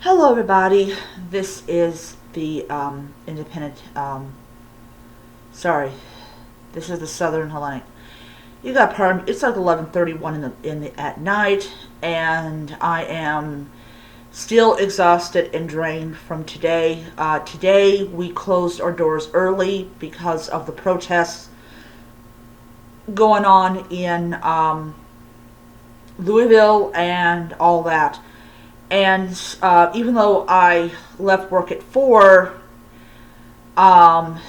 Hello, everybody. This is the independent. Sorry, this is the Southern Hellenic. You got pardon. It's like 11:31 in the at night, and I am still exhausted and drained from today. Today we closed our doors early because of the protests going on in Louisville and all that. And even though I left work at 4, um,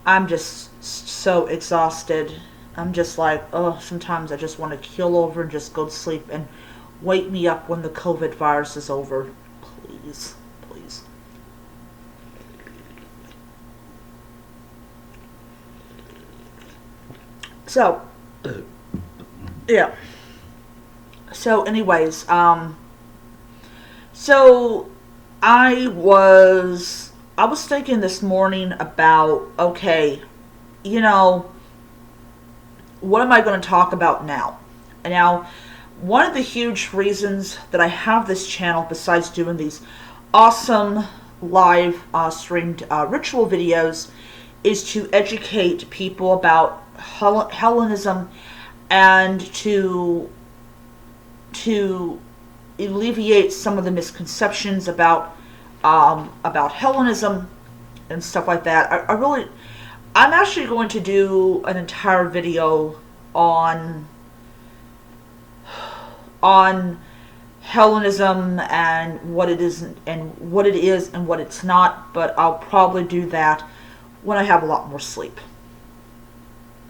I'm just so exhausted. I'm just like, oh, sometimes I just want to keel over and just go to sleep and wake me up when the COVID virus is over. Please, please. So, yeah. So, anyways, so I was thinking this morning about, okay, you know, what am I going to talk about now? Now, one of the huge reasons that I have this channel, besides doing these awesome live streamed ritual videos, is to educate people about Hellenism and to alleviate some of the misconceptions about Hellenism and stuff like that. I'm actually going to do an entire video on on Hellenism and what it is and what it's not, but I'll probably do that when I have a lot more sleep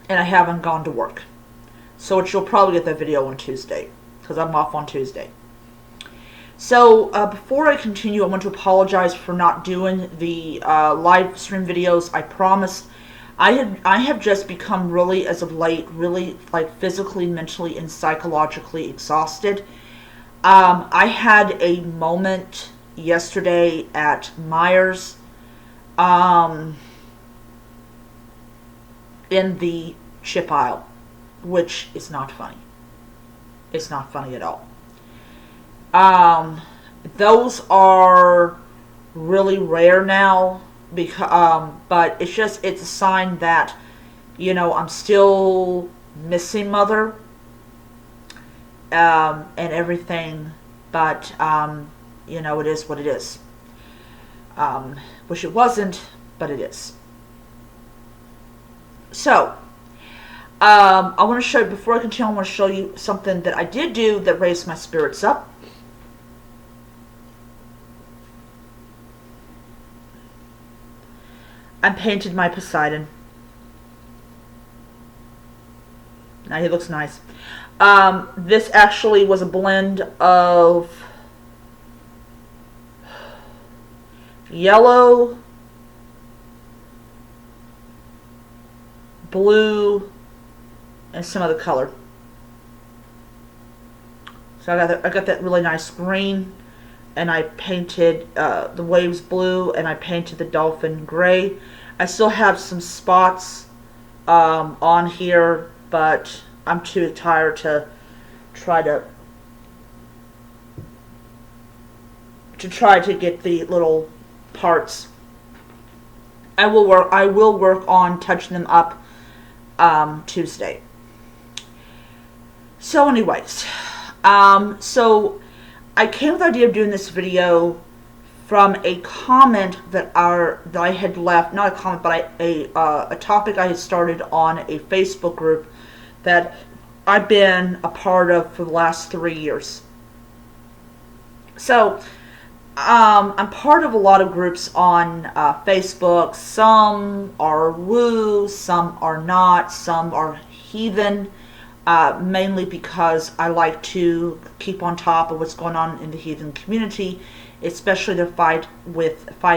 and I haven't gone to work. So you'll probably get that video on Tuesday because I'm off on Tuesday. So before I continue, I want to apologize for not doing the live stream videos. I promised. I have just become really, as of late, really like physically, mentally, and psychologically exhausted. I had a moment yesterday at Myers in the chip aisle, which is not funny. It's not funny at all. Those are really rare now, because but it's a sign that I'm still missing mother and everything, but it is what it is. Wish it wasn't, but it is. So I want to show you, before I continue, I want to show you something that I did do that raised my spirits up. I painted my Poseidon. Now he looks nice. This actually was a blend of yellow, blue, and some other color. So I got that really nice green, and I painted the waves blue, and I painted the dolphin gray. I still have some spots on here, but I'm too tired to try to get the little parts. I will work on touching them up Tuesday. So anyways, so I came with the idea of doing this video from a comment that I had left, not a comment, but a topic I had started on a Facebook group that I've been a part of for the last 3 years. So I'm part of a lot of groups on Facebook. Some are woo, some are not, some are heathen. Mainly because I like to keep on top of what's going on in the heathen community, especially the fight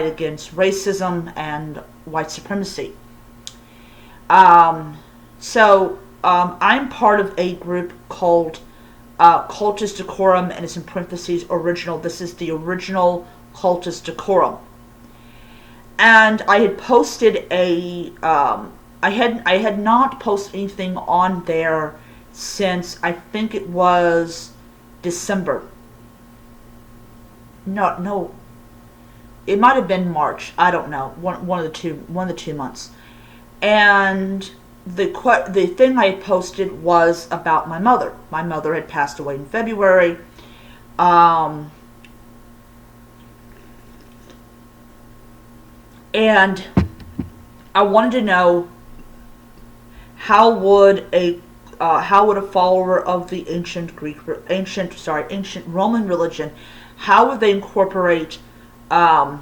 against racism and white supremacy. I'm part of a group called Cultus Decorum, and it's in parentheses original. This is the original Cultus Decorum. And I had posted I had not posted anything on there since I think it was December. no, no, it might have been March. I don't know. One of the 2 months. And the thing I posted was about my mother. My mother had passed away in February. And I wanted to know how would a follower of the ancient Roman religion, how would they incorporate, the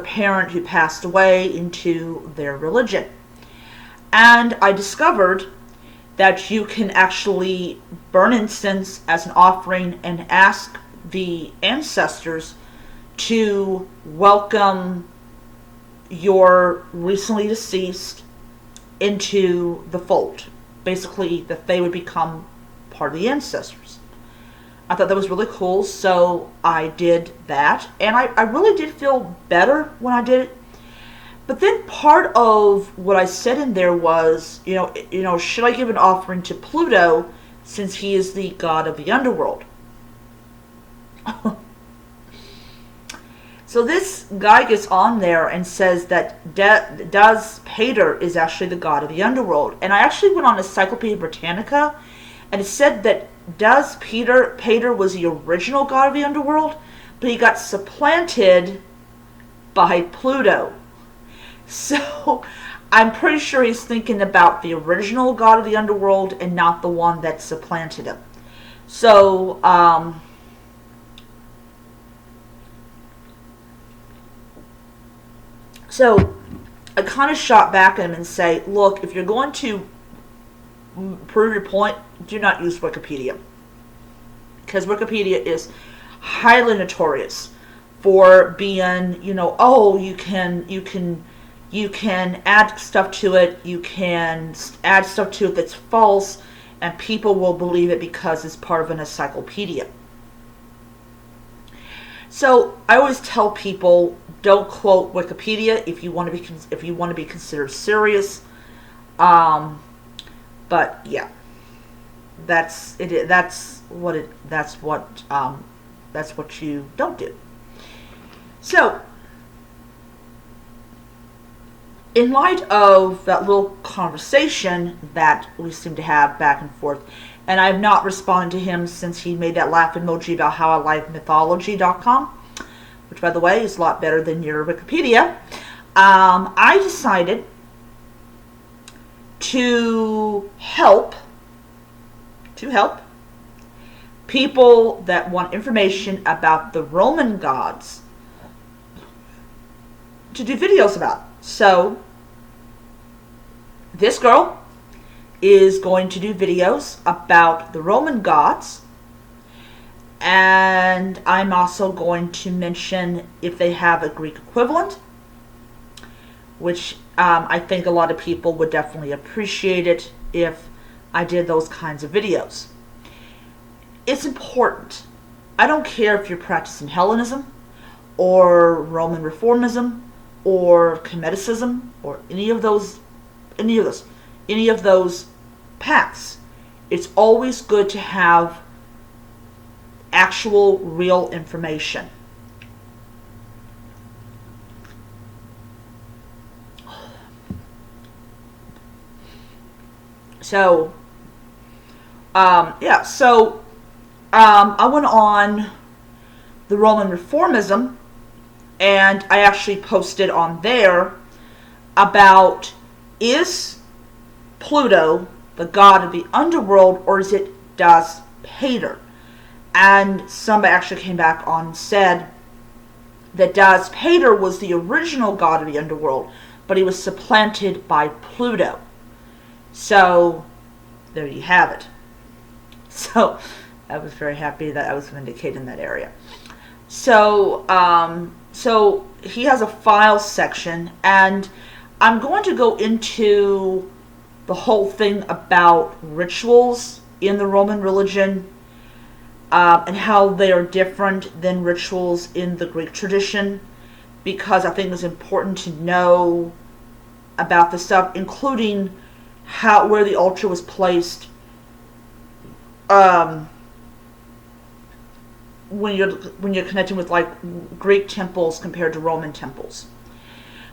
parent who passed away into their religion? And I discovered that you can actually burn incense as an offering and ask the ancestors to welcome your recently deceased into the fold. Basically, that they would become part of the ancestors. I thought that was really cool, so I did that. And I really did feel better when I did it. But then part of what I said in there was, should I give an offering to Pluto since he is the god of the underworld? So this guy gets on there and says that Das Pater is actually the god of the underworld. And I actually went on Encyclopedia Britannica, and it said that Das Pater was the original god of the underworld, but he got supplanted by Pluto. So I'm pretty sure he's thinking about the original god of the underworld and not the one that supplanted him. So, I kind of shot back at him and say, look, if you're going to prove your point, do not use Wikipedia. Because Wikipedia is highly notorious for being, you can add stuff to it, you can add stuff to it that's false, and people will believe it because it's part of an encyclopedia. So I always tell people, don't quote Wikipedia if you want to be considered serious. But yeah, that's it. That's what you don't do. So, in light of that little conversation that we seem to have back and forth, and I have not responded to him since he made that laugh emoji about how I like mythology.com, which, by the way, is a lot better than your Wikipedia. I decided to help people that want information about the Roman gods to do videos about. So, this girl is going to do videos about the Roman gods, and I'm also going to mention if they have a Greek equivalent, which I think a lot of people would definitely appreciate it if I did those kinds of videos. It's important. I don't care if you're practicing Hellenism or Roman Reformism or Kemeticism or any of those paths. It's always good to have actual real information. So, I went on the Roman Reformism, and I actually posted on there about, is Pluto the god of the underworld, or is it Das Pater? And somebody actually came back on and said that Das Pater was the original god of the underworld, but he was supplanted by Pluto. So, there you have it. So, I was very happy that I was vindicated in that area. So, he has a file section, and I'm going to go into the whole thing about rituals in the Roman religion, and how they are different than rituals in the Greek tradition, because I think it's important to know about this stuff, including where the altar was placed, when you're connecting with like Greek temples compared to Roman temples.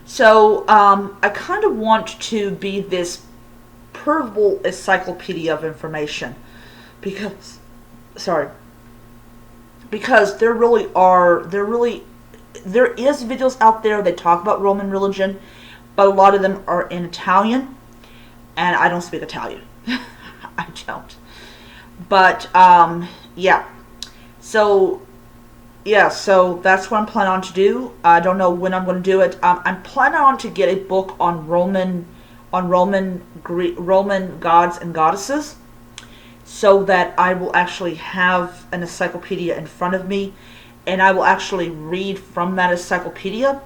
So I kind of want to be this portable encyclopedia of information because, sorry, because there is videos out there that talk about Roman religion, but a lot of them are in Italian, and I don't speak Italian. I don't. But yeah. So yeah, so that's what I'm planning on to do. I don't know when I'm going to do it. I'm planning on to get a book on Roman gods and goddesses, so that I will actually have an encyclopedia in front of me, and I will actually read from that encyclopedia,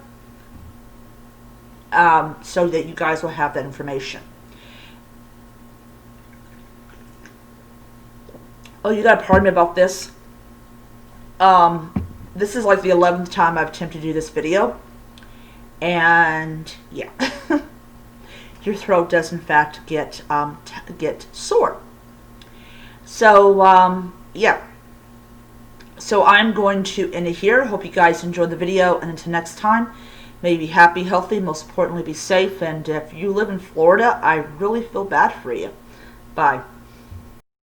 so that you guys will have that information. Oh, you gotta pardon me about this. This is like the 11th time I've attempted to do this video, and yeah, your throat does in fact get sore. So yeah, so I'm going to end it here. Hope you guys enjoyed the video, and until next time, may you be happy, healthy, most importantly be safe, and if you live in Florida, I really feel bad for you. Bye.